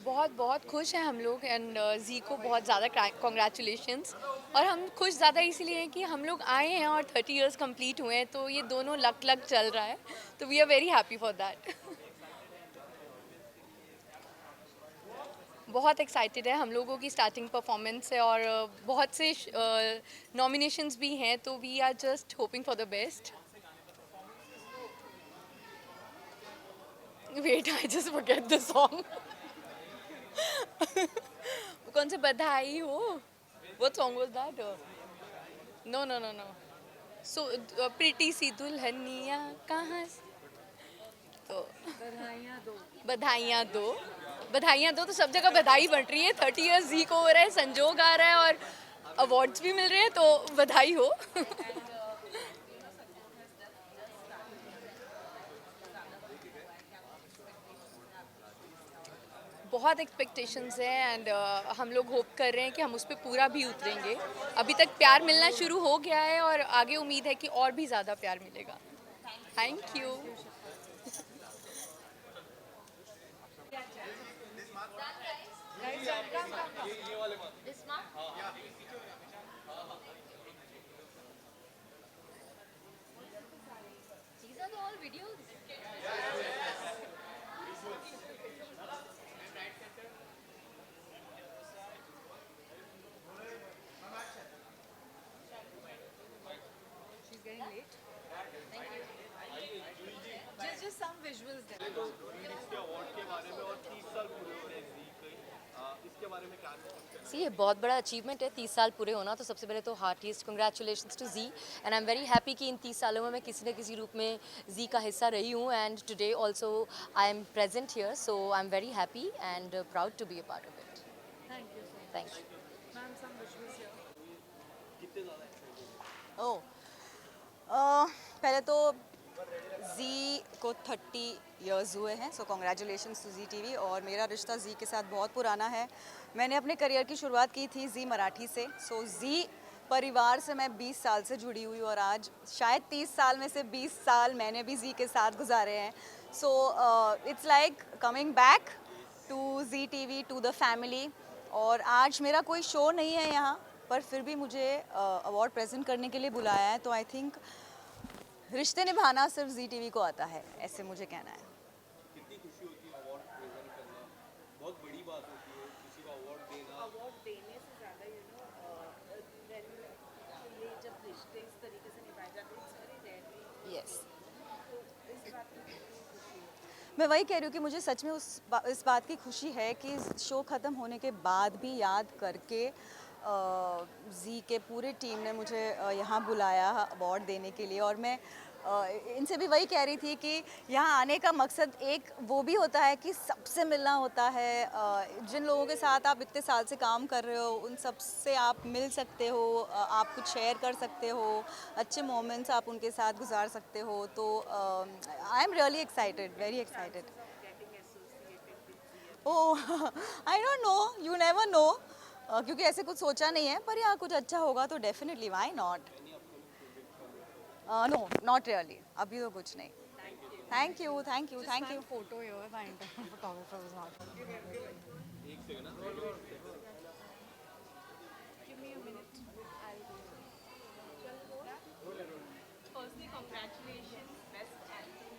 बहुत बहुत खुश हैं हम लोग एंड जी को बहुत ज़्यादा कॉन्ग्रेचुलेशंस। और हम खुश ज़्यादा इसीलिए हैं कि हम लोग आए हैं और 30 इयर्स कंप्लीट हुए हैं, तो ये दोनों लक लक चल रहा है, तो we are very happy for that. बहुत एक्साइटेड है, हम लोगों की स्टार्टिंग परफॉर्मेंस है और बहुत से नॉमिनेशंस भी हैं, तो we are just hoping for the best. Wait, I just forget the song. कौन से Badhaai Ho? What song was that? No no no no. So pretty सी दुल्हनिया कहाँ तो बधाइयाँ दो। बधाइयाँ दो तो सब जगह बधाई बन रही है। 30 इयर्स जी को हो रहा है, संजोग आ रहा है और अवार्ड्स भी मिल रहे हैं, तो बधाई हो। बहुत एक्सपेक्टेशंस हैं एंड हम लोग होप कर रहे हैं कि हम उस पर पूरा भी उतरेंगे। अभी तक प्यार मिलना शुरू हो गया है और आगे उम्मीद है कि और भी ज़्यादा प्यार मिलेगा। Thank you. These are the all videos. She's getting late. Thank you. Just some visuals there. सी ये बहुत बड़ा अचीवमेंट है 30 साल पूरे होना, तो सबसे पहले तो heartiest congratulations to Zee and I am very happy कि इन 30 सालों में मैं किसी न किसी रूप में जी का हिस्सा रही हूँ and today also I am present here, so I am very happy and proud to be a part of it. Thank you. Oh पहले तो जी को 30 इयर्स हुए हैं, so congratulations to ji TV. और मेरा रिश्ता जी के साथ बहुत पुराना है। मैंने अपने करियर की शुरुआत की थी जी मराठी से, सो जी परिवार से मैं 20 साल से जुड़ी हुई और आज शायद 30 साल में से 20 साल मैंने भी जी के साथ गुजारे हैं। So it's like coming back to ji TV, to the family. और आज मेरा कोई शो नहीं है यहाँ, पर फिर भी मुझे अवार्ड प्रेजेंट करने के लिए बुलाया है, तो आई थिंक रिश्ते निभाना सिर्फ जी टीवी को आता है, ऐसे मुझे कहना है। कितनी खुशी होती है अवार्ड प्रेजेंट करना, बहुत बड़ी बात होती है किसी को अवार्ड देना। अवार्ड देने से ज़्यादा ये जब रिश्ते इस तरीके से निभाए जाते हैं, इट्स वेरी रेयरली। यस, तो इस बात में कितनी खुशी है। मैं वही कह रही हूँ कि मुझे सच में इस बात की खुशी है कि शो ख़त्म होने के बाद भी याद करके जी के पूरे टीम ने मुझे यहाँ बुलाया अवार्ड देने के लिए। और मैं इनसे भी वही कह रही थी कि यहाँ आने का मकसद एक वो भी होता है कि सबसे मिलना होता है। जिन लोगों के साथ आप इतने साल से काम कर रहे हो उन सब से आप मिल सकते हो, आप कुछ शेयर कर सकते हो, अच्छे मोमेंट्स आप उनके साथ गुजार सकते हो। तो I am really excited, very excited. Oh I don't know, you never know, क्योंकि ऐसे कुछ सोचा नहीं है, पर यहाँ कुछ अच्छा होगा तो definitely why not. No not really, अभी तो कुछ नहीं। Thank you, thank you, thank you. Photo here, the entire photographer was not. एक सेकंड ना। Give me a minute. I'll do it. Firstly, congratulations, best acting.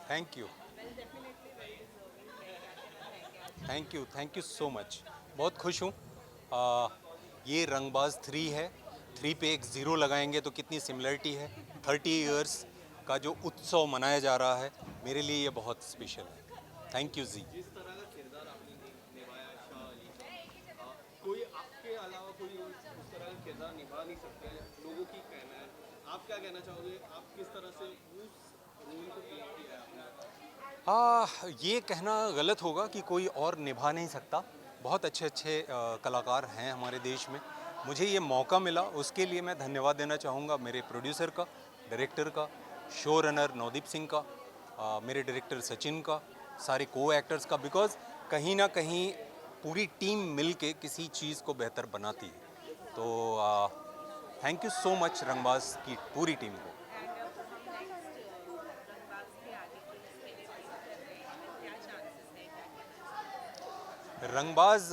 Thank you, Well, definitely well deserving. Thank you so much. बहुत खुश हूँ। ये रंगबाज 3 है, 3 पे एक ज़ीरो लगाएंगे तो कितनी सिमिलरिटी है। 30 इयर्स का जो उत्सव मनाया जा रहा है, मेरे लिए ये बहुत स्पेशल है। थैंक यू जी। जिस तरह का किरदार आपने निभाया शाह अली का, कोई आपके अलावा कोई उस तरह का किरदार निभा नहीं सकता है, लोगों की कहना है। आप क्या कहना चाहोगे, आप किस तरह से उस रोल को प्ले किया है आपने? ये कहना गलत होगा कि कोई और निभा नहीं सकता। बहुत अच्छे अच्छे कलाकार हैं हमारे देश में। मुझे ये मौका मिला, उसके लिए मैं धन्यवाद देना चाहूँगा मेरे प्रोड्यूसर का, डायरेक्टर का, शो रनर नवदीप सिंह का, मेरे डायरेक्टर सचिन का, सारे को एक्टर्स का, बिकॉज़ कहीं ना कहीं पूरी टीम मिल के किसी चीज़ को बेहतर बनाती है। तो थैंक यू सो मच रंगबाज की पूरी टीम को। And अब हम next रंगबाज के आगे की इसके लिए वेट कर रहे हैं, क्या चांसेस है, क्या कहना चाहिए? रंगबाज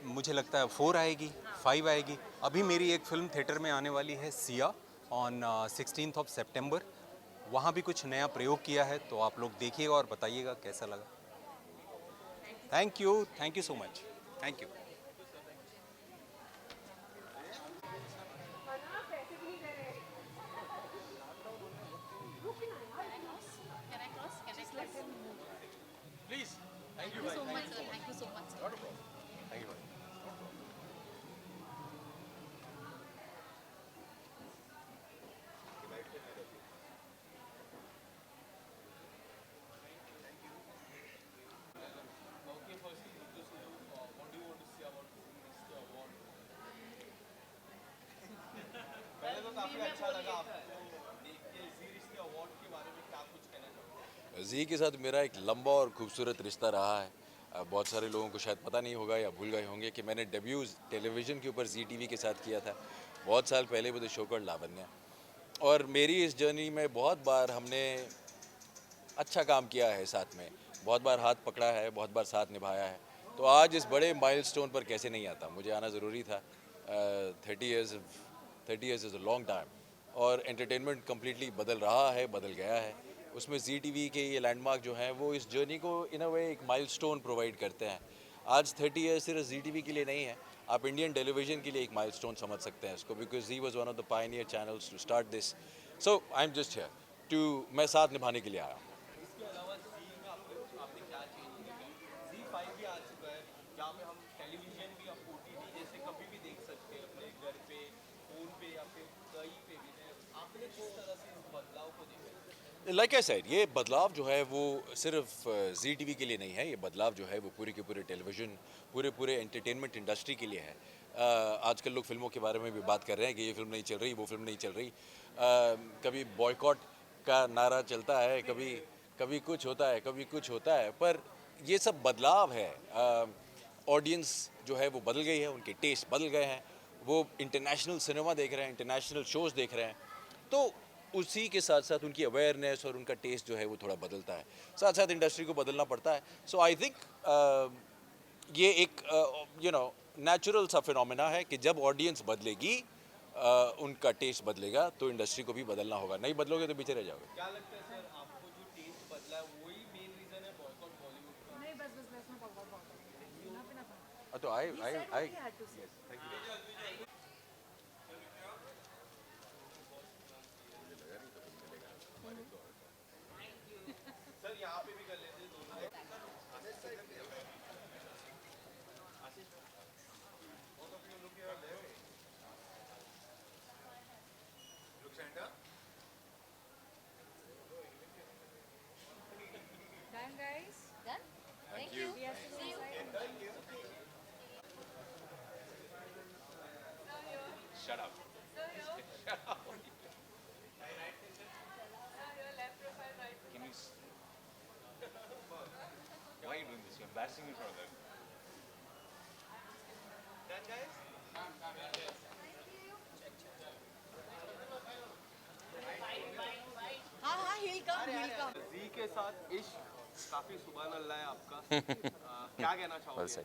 मुझे लगता है 4 आएगी, 5 आएगी। अभी मेरी एक फिल्म थिएटर में आने वाली है सिया ऑन 16th ऑफ सितंबर। वहाँ भी कुछ नया प्रयोग किया है, तो आप लोग देखिएगा और बताइएगा कैसा लगा। Thank you so much, thank you. Please, thank you so much, sir. Thank you so much, sir. Thank you. Zee के साथ मेरा एक लंबा और खूबसूरत रिश्ता रहा है। बहुत सारे लोगों को शायद पता नहीं होगा या भूल गए होंगे कि मैंने डेब्यू टेलीविज़न के ऊपर जी टीवी के साथ किया था बहुत साल पहले विद शो कॉल्ड लावण्या। और मेरी इस जर्नी में बहुत बार हमने अच्छा काम किया है साथ में, बहुत बार हाथ पकड़ा है, बहुत बार साथ निभाया है। तो आज इस बड़े माइलस्टोन पर कैसे नहीं आता, मुझे आना ज़रूरी था। 30 years is a long time और एंटरटेनमेंट कम्प्लीटली बदल रहा है, बदल गया है। उसमें जी टीवी के ये लैंडमार्क जो हैं वो इस जर्नी को इन अ वे एक माइलस्टोन प्रोवाइड करते हैं। आज 30 ईयर्स सिर्फ जी टीवी के लिए नहीं है, आप इंडियन टेलीविज़न के लिए एक माइलस्टोन समझ सकते हैं इसको, because Zee was one of the pioneer channels to start this. So I am just here to, मैं साथ निभाने के लिए आया हूँ। इसके अलावा जी में आपने क्या चेंज किया? Z5 भी आ चुका है, जहाँ पे हम टेलीविजन भी अब OTT जैसे कभी भी देख सकते हैं अपने घर पे, फोन पे या फिर कहीं पे भी। आपने किस तरह से इस बदलाव को देखा? लाइक आई सेड, ये बदलाव जो है वो सिर्फ जी टीवी के लिए नहीं है, ये बदलाव जो है वो पूरे के पूरे टेलीविज़न, पूरे एंटरटेनमेंट इंडस्ट्री के लिए है। आजकल लोग फिल्मों के बारे में भी बात कर रहे हैं कि ये फिल्म नहीं चल रही, वो फिल्म नहीं चल रही। कभी बॉयकॉट का नारा चलता है, कभी कभी कुछ होता है, कभी कुछ होता है, पर ये सब बदलाव है। ऑडियंस जो है वो बदल गई है, उनके टेस्ट बदल गए हैं, वो इंटरनेशनल सिनेमा देख रहे हैं, इंटरनेशनल शोज़ देख रहे हैं। तो उसी के साथ साथ उनकी अवेयरनेस और उनका टेस्ट जो है वो थोड़ा बदलता है, साथ साथ इंडस्ट्री को बदलना पड़ता है। सो आई थिंक ये एक नेचुरल सा फिनोमेना है कि जब ऑडियंस बदलेगी, उनका टेस्ट बदलेगा, तो इंडस्ट्री को भी बदलना होगा। नहीं बदलोगे तो पीछे रह जाओगे। क्या लगता है सर, आपको जो टेस्ट बदला है वही मेन रीजन है बॉयकॉट बॉलीवुड का? नहीं बस मैं बहुत इनफ इनफ तो आई had to say. सर यहाँ पे भी कर लेते हैं दोनों। Done, guys. Done? Thank you. We have to see you. Shut up. Can you? Why are you doing this? You're embarrassing me for them. Done, guys? हाँ हाँ हील कम। जी के साथ इश्क काफी सुभान अल्लाह है आपका। क्या कहना चाहोगे?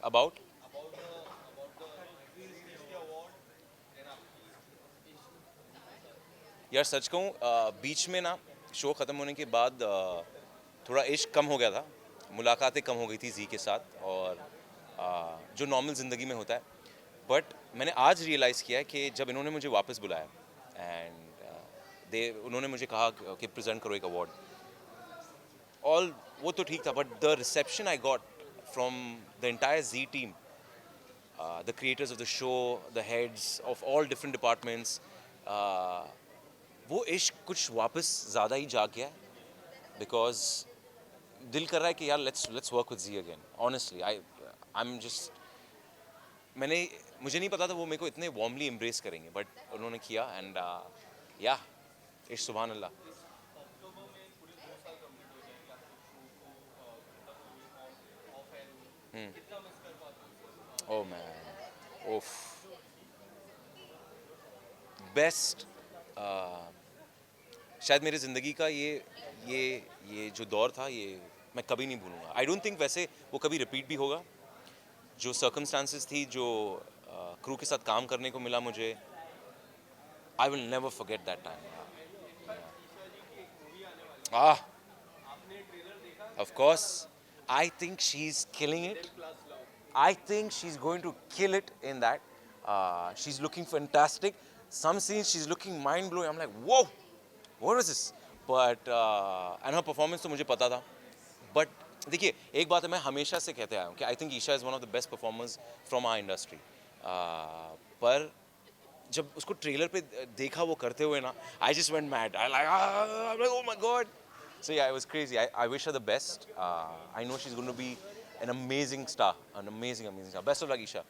अबाउट about the series के award and आपकी यार सच कहूँ, बीच में ना शो ख़त्म होने के बाद थोड़ा इश्क कम हो गया था, मुलाकातें कम हो गई थी जी के साथ, और जो नॉर्मल ज़िंदगी में होता है। बट मैंने आज रियलाइज़ किया कि जब इन्होंने मुझे वापस बुलाया एंड उन्होंने मुझे कहा कि प्रेजेंट करो एक अवार्ड, ऑल वो तो ठीक था, but the reception I got from the entire Zee team, the creators of the show, the heads of all different departments, वो इश्क कुछ वापस ज़्यादा ही जाग गया है। बिकॉज दिल कर रहा है कि यार let's work with Zee again. Honestly I am just, मुझे नहीं पता था वो मेरे को इतने वार्मली एम्ब्रेस करेंगे, बट उन्होंने किया एंड या इश्क सुभान अल्लाह। ओह मैन, ओफ, बेस्ट, शायद मेरी ज़िंदगी का ये जो दौर था, ये मैं कभी नहीं भूलूंगा। आई डोंट थिंक वैसे वो कभी रिपीट भी होगा, जो सर्कमस्टांसेस थी, जो क्रू के साथ काम करने को मिला मुझे, I will never forget that time. Of course, I think she's killing it. I think she's going to kill it in that. She's looking fantastic. Some scenes she's looking mind blowing. I'm like, whoa, what is this? But and her performance तो मुझे पता था. But देखिए, एक बात है, मैं हमेशा से कहते आया हूँ कि I think Isha is one of the best performers from our industry. पर जब उसको ट्रेलर पे देखा वो करते हुए ना, I just went mad. I'm like, oh my god. So yeah, it was crazy. I wish her the best. I know she's going to be an amazing star, an amazing star. Best of luck, Isha.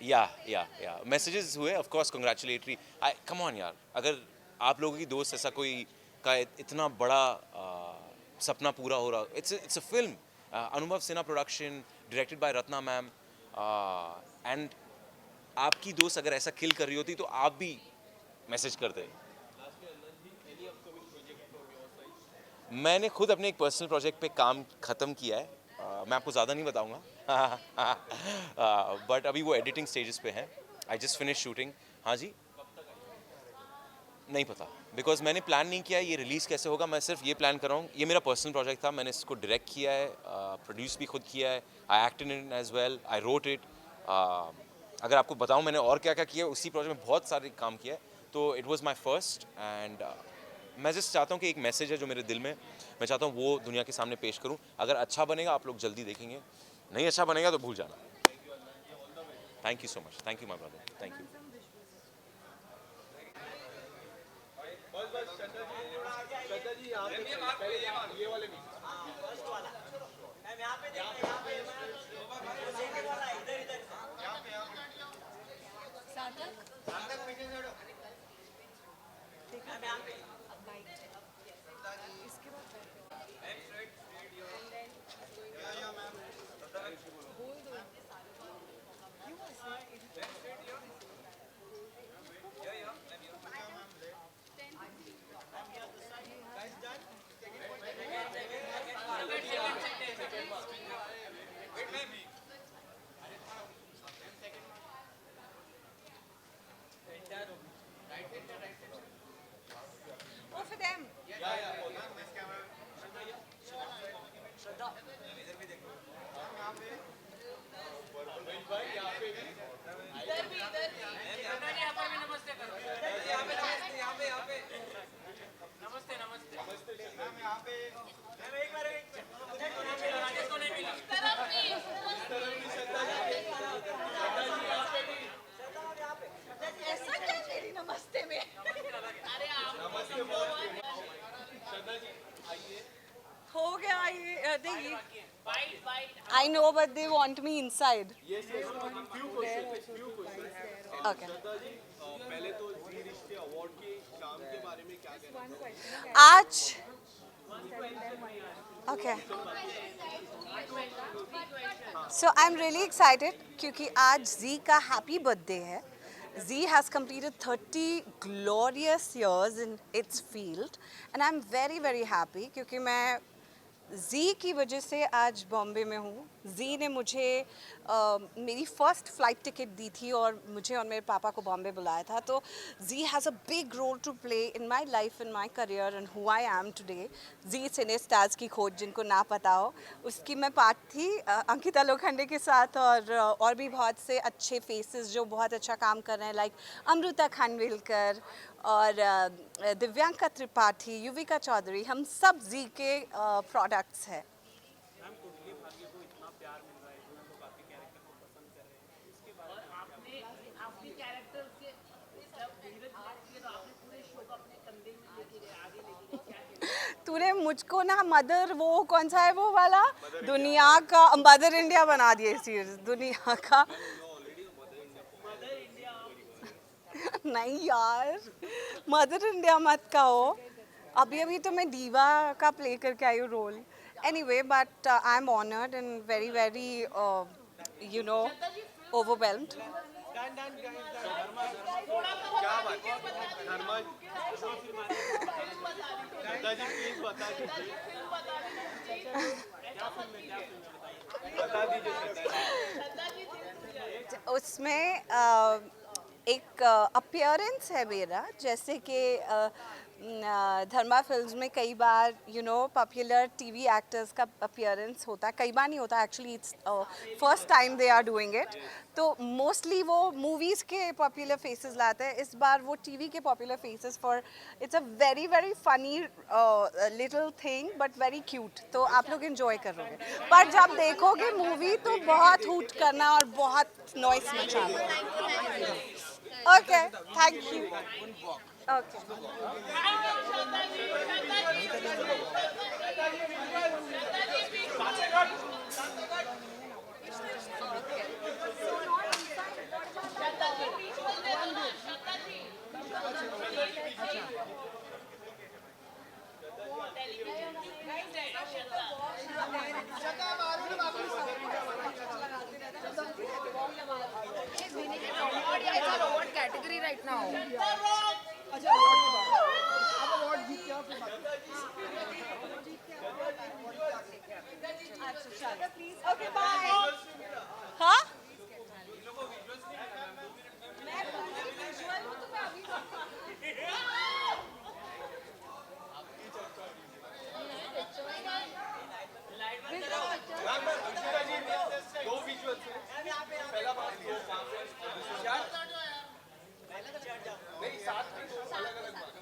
Yeah. Messages हुए, of course, congratulatory. Come on यार, अगर आप लोगों की दोस्त ऐसा कोई का इतना बड़ा सपना पूरा हो रहा, it's a film. अनुभव Sinha production, directed by Ratna ma'am, and आपकी दोस्त अगर ऐसा किल कर रही होती तो आप भी मैसेज करते. मैंने खुद अपने एक पर्सनल प्रोजेक्ट पे काम ख़त्म किया है. मैं आपको ज़्यादा नहीं बताऊंगा, बट अभी वो एडिटिंग स्टेजेस पे है. I just finish shooting. हाँ जी, नहीं पता, बिकॉज मैंने प्लान नहीं किया है ये रिलीज़ कैसे होगा. मैं सिर्फ ये प्लान कर रहा हूँ, ये मेरा पर्सनल प्रोजेक्ट था, मैंने इसको डायरेक्ट किया है, प्रोड्यूस भी खुद किया है, I acted in as well, I wrote it. अगर आपको बताऊँ मैंने और क्या क्या किया उसी प्रोजेक्ट में, बहुत सारे काम किया है. तो it was my first, and मैं जस्ट चाहता हूँ कि एक मैसेज है जो मेरे दिल में, मैं चाहता हूँ वो दुनिया के सामने पेश करूँ. अगर अच्छा बनेगा आप लोग जल्दी देखेंगे, नहीं अच्छा बनेगा तो भूल जाना. Thank you so much. Thank you my brother. Thank you. Shraddha ji यहाँ पे पहले ये वाले नहीं. हो गया ये. I know, but they want me inside. Yes. Few questions. Okay. Shraddha ji, पहले तो जी रिश्ते अवार्ड के शाम के बारे में क्या कहना है? आज okay. So I'm really excited क्योंकि आज Z का happy birthday है. Z has completed 30 glorious years in its field, and I'm very very happy क्योंकि मैं Z की वजह से आज बॉम्बे में हूँ. Z ने मुझे मेरी फर्स्ट फ्लाइट टिकट दी थी और मुझे और मेरे पापा को बॉम्बे बुलाया था. तो Z has a big role to play in my life, in my career and who I am today. Z cine stars की खोज, जिनको ना पता हो, उसकी मैं पार्ट थी अंकिता लोखंडे के साथ, और भी बहुत से अच्छे फेसेस जो बहुत अच्छा काम कर रहे हैं, लाइक अमृता खानविलकर और दिव्यांका त्रिपाठी, युविका चौधरी. हम सब Z के प्रोडक्ट्स हैं. तूने मुझको ना मदर, वो कौन सा है वो वाला, दुनिया का मदर इंडिया बना दिए सीरीज, दुनिया का. नहीं यार, मदर इंडिया मत कहो. अभी तो मैं दीवा का प्ले करके आई हूँ role. Anyway, but I am honoured and very very you know overwhelmed. Shraddha ji please बता दीजिए. उसमें एक अपीयरेंस है मेरा, जैसे कि धर्मा फिल्म्स में कई बार पॉपुलर टीवी एक्टर्स का अपीयरेंस होता है, कई बार नहीं होता actually, it's first time they are doing it, तो मोस्टली वो मूवीज़ के पॉपुलर फेसेस लाते हैं, इस बार वो टीवी के popular faces for it's a very very funny little thing but very cute, तो आप लोग इन्जॉय करोगे, पर जब देखोगे मूवी तो बहुत हूट करना और बहुत नॉइस मचाना। Okay, thank you. Okay. What category right now? Okay, bye. हाँ? दो विजुअल्स हैं, पहला पार्ट दो वहाँ पे क्या नहीं, साथ में दो अलग अलग बात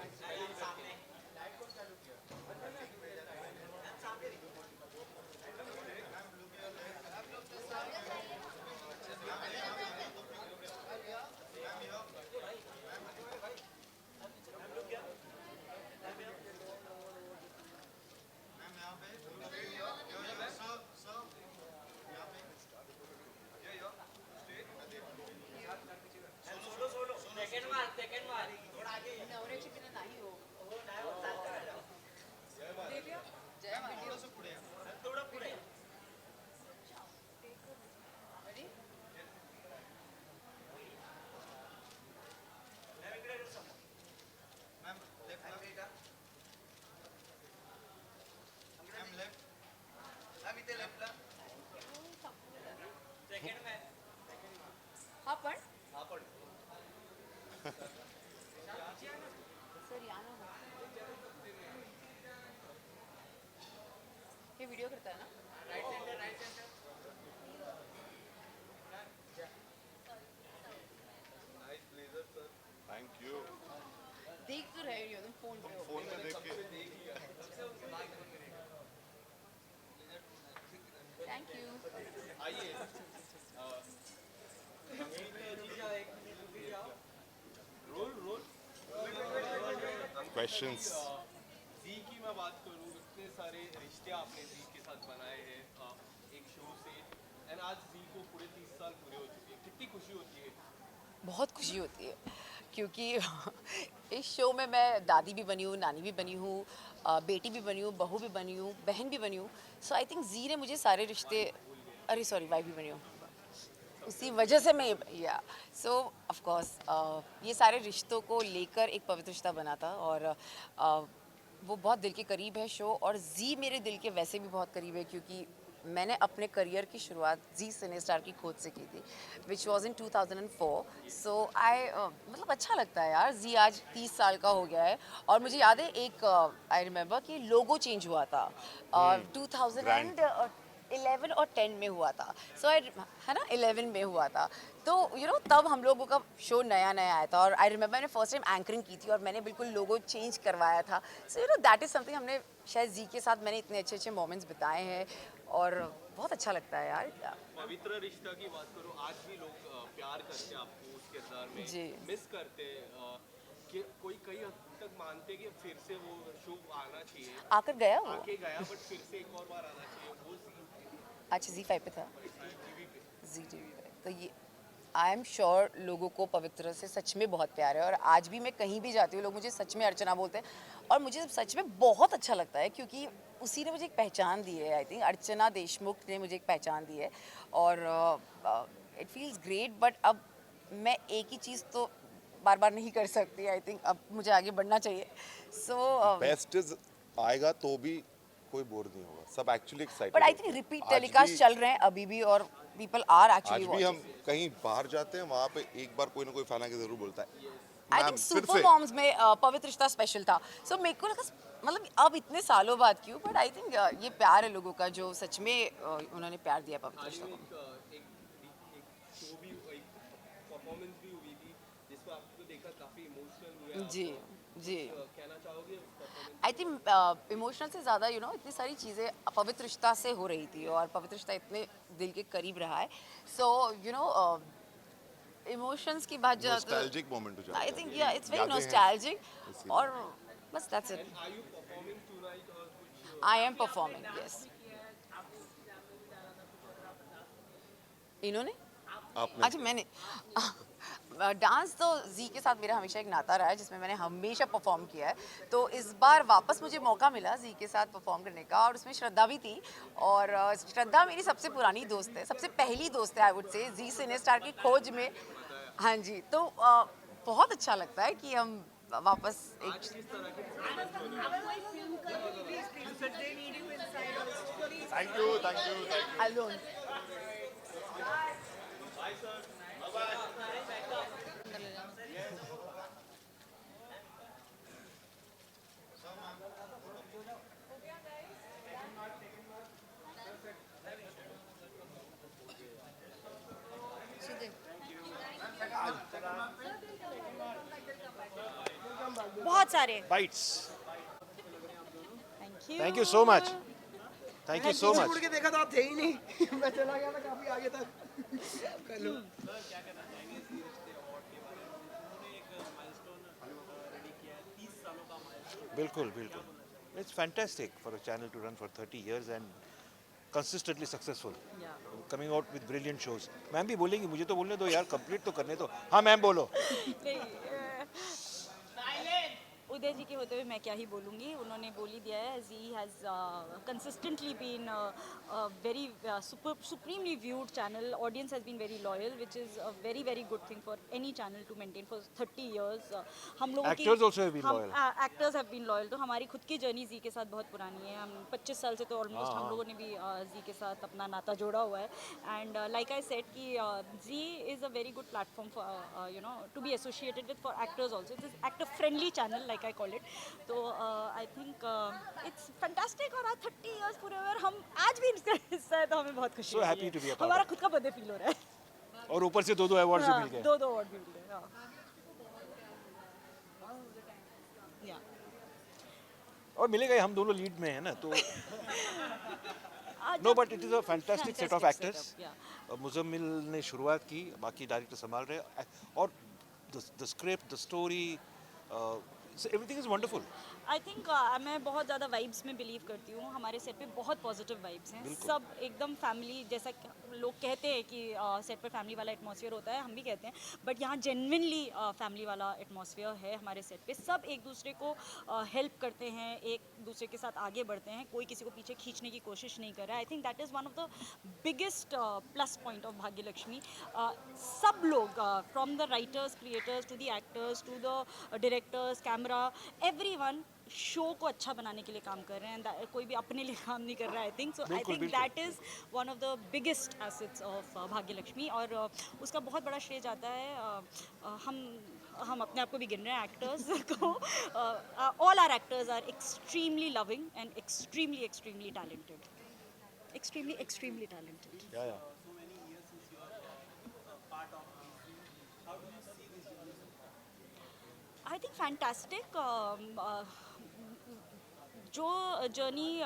हाँ पण ये वीडियो करता है ना? Thank you. देख तो रहे हो तुम फोन पे हो। फोन में देख के थैंक यू। आइए रोल रोल क्वेश्चंस। जी की मैं बात करूँ, इतने सारे रिश्ते आपने जी के साथ बनाए हैं एक शो से, एंड आज जी को पूरे 30 साल पूरे हो चुके हैं, कितनी खुशी होती है? बहुत खुशी होती है क्योंकि इस शो में मैं दादी भी बनी हूँ, नानी भी बनी हूँ, बेटी भी बनी हूँ, बहू भी बनी हूँ, बहन भी बनी हूँ। सो आई थिंक जी ने मुझे सारे रिश्ते, अरे सॉरी, वाइफ भी बनी हूँ, उसी वजह से मैं या सो ऑफ कोर्स ये सारे रिश्तों को लेकर एक पवित्र रिश्ता बना था, और वो बहुत दिल के करीब है शो, और जी मेरे दिल के वैसे भी बहुत करीब है क्योंकि मैंने अपने करियर की शुरुआत जी सिने स्टार की खोज से की थी, विच वॉज इन 2004। सो आई मतलब अच्छा लगता है यार, जी आज 30 साल का हो गया है, और मुझे याद है एक आई रिमेंबर कि लोगो चेंज हुआ था 2011 और 10 में हुआ था, सो है ना, 11 में हुआ था, तो तब हम लोगों का शो नया नया आया था, और आई रिमेंबर मैंने फर्स्ट टाइम एंकरिंग की थी और मैंने बिल्कुल लोगो चेंज करवाया था। सो दैट इज़ समथिंग, हमने शायद जी के साथ मैंने इतने अच्छे अच्छे मोमेंट्स बिताए हैं और बहुत अच्छा लगता है यार। पवित्र रिश्ता की बात करो, आज भी लोग प्यार करते हैं आपको उस किरदार में, जी। मिस करते हैं कि कोई कई हद तक मानते हैं कि फिर से वो शो आना चाहिए, आकर गया वो, आके गया बट फिर से एक और बार आना चाहिए, वो अच्छा Z5 पे था, टीवी पे। जी टीवी पे, तो ये आई एम श्योर लोगों को पवित्र से सच में बहुत प्यार है, और आज भी मैं कहीं भी जाती हूँ लोग मुझे सच में अर्चना बोलते हैं, और मुझे सच में बहुत अच्छा लगता है क्योंकि उसी ने मुझे एक पहचान दी है। आई थिंक अर्चना देशमुख ने मुझे एक पहचान दी है, और इट फील्स ग्रेट, बट अब मैं एक ही चीज़ तो बार बार नहीं कर सकती। आई थिंक अब मुझे आगे बढ़ना चाहिए। सो बेस्ट इज आएगा तो भी कोई बोर नहीं होगा, सब actually excited. But I think repeat telecast चल रहे हैं अभी भी और पीपल आर आज एक्चुअली भी हम वाचिंग। कहीं बाहर जाते हैं, वहाँ पे एक बार कोई ना कोई फैन आके जरूर बोलता है आई मैम थिंक फिर सुपर से। मॉम्स में पवित्र रिश्ता स्पेशल था, सो मेरे को लगा मतलब अब इतने सालों बाद क्यों, बट आई थिंक ये प्यार है लोगों का जो सच में उन्होंने प्यार दिया पवित्र रिश्ता को। एक शो भी, एक परफॉर्मेंस भी हुई थी जिसमें आपको देखा काफी इमोशनल हुए आप। जी जी कहना चाहोगे परफॉर्मेंस? आई थिंक इमोशनल से ज़्यादा इतनी सारी चीज़ें पवित्र रिश्ता से हो रही थी और पवित्र रिश्ता इतने दिल के करीब रहा है, सो इमोशंस की बात नॉस्टैल्जिक मोमेंट हो जाता है। आई थिंक या इट्स वेरी यादें हैं, नॉस्टैल्जिक इसीलिए। और बस that's it. Are you performing tonight और कुछ? I am performing, yes. इन्होंने आपने अच्छा मैंने डांस तो जी के साथ मेरा हमेशा एक नाता रहा है जिसमें मैंने हमेशा परफॉर्म किया है, तो इस बार वापस मुझे मौका मिला जी के साथ परफॉर्म करने का और उसमें श्रद्धा भी थी और श्रद्धा मेरी सबसे पुरानी दोस्त है, सबसे पहली दोस्त है I would say ji cine star की खोज में। हाँ जी, तो बहुत अच्छा लगता है कि हम वापस एक thank you thank you. Alone बहुत सारे। bites. Thank you. Thank you so much. Thank you so much. मुड़ के देखा तो आप थे ही नहीं। मैं चला गया था काफी आगे तक। कर लो। बिल्कुल बिल्कुल. It's fantastic for a channel to run for 30 years and consistently successful. Coming out with brilliant shows. Ma'am भी बोलेंगी, मुझे तो बोलने दो यार, कंप्लीट तो करने दो. हाँ मैम बोलो. उदय जी के होते हुए मैं क्या ही बोलूँगी, उन्होंने बोल ही दिया है। Zee has consistently been very supremely viewed channel, audience has been very loyal, which is a very very good thing for any channel to maintain for 30 years. हम लोगों की Actors also have been loyal. Actors have been loyal, तो हमारी खुद की journey जी के साथ बहुत पुरानी है। हम 25 साल से तो ऑलमोस्ट हम लोगों ने भी जी के साथ अपना नाता जोड़ा हुआ है। एंड लाइक आई सेड कि Zee is a very good platform for to be associated with for actors also. It is actor friendly channel like I call it. तो आई थिंक इट्स फैंटास्टिक। और आज 30 years पूरे हुए और हम आज भी इसका हिस्सा है, तो हमें बहुत खुशी So हो रही happy है। to be a part हमारा of खुद का बर्थडे फील हो रहा है। और ऊपर से दो अवार्ड्स भी मिल गए. दो अवार्ड भी मिल गए। या और मिलेगा, हम दोनों लीड में हैं ना, तो no but it is a fantastic set of actors. Muzammil ने शुरुआत की, बाकी डायरेक्टर संभाल रहे हैं और the script, the story, everything is wonderful. I think मैं बहुत ज़्यादा वाइब्स में बिलीव करती हूँ। हमारे सेट पे बहुत पॉजिटिव वाइब्स हैं, सब एकदम फैमिली जैसा। लोग कहते हैं कि सेट पर फैमिली वाला एटमॉस्फेयर होता है, हम भी कहते हैं, बट यहाँ जेन्युइनली फैमिली वाला एटमॉस्फेयर है हमारे सेट पे। सब एक दूसरे को हेल्प करते हैं, एक दूसरे के साथ आगे बढ़ते हैं, कोई किसी को पीछे खींचने की कोशिश नहीं कर रहा है। I think that is one of the biggest plus point of Bhagyalakshmi. सब लोग from the writers, creators to the actors to the directors, camera, everyone show को अच्छा बनाने के लिए काम कर रहे हैं। कोई भी अपने लिए काम नहीं कर रहा है। I think so. I think that is one of the biggest assets of Bhagyalakshmi. और उसका बहुत बड़ा श्रेय जाता है हम अपने आप को भी गिन रहे हैं एक्टर्स को। All are actors are extremely loving and extremely talented, extremely talented. I think fantastic. जो जर्नी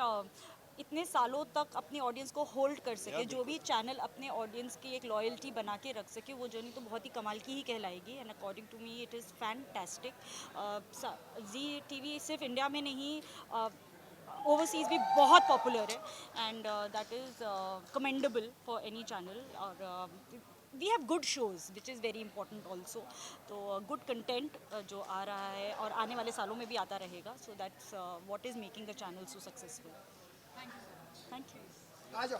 इतने सालों तक अपने ऑडियंस को होल्ड कर सके, जो भी चैनल अपने ऑडियंस की एक लॉयल्टी बना के रख सके, वो जर्नी तो बहुत ही कमाल की ही कहलाएगी। And according to me it is fantastic. Zee TV सिर्फ इंडिया में नहीं, ओवरसीज़ भी बहुत पॉपुलर है and that is commendable for any channel. और we have good shows which is very important also. तो गुड कंटेंट जो आ रहा है और आने वाले सालों में भी आता रहेगा। So that's what is making the channel so successful. Thank you. आ जाओ।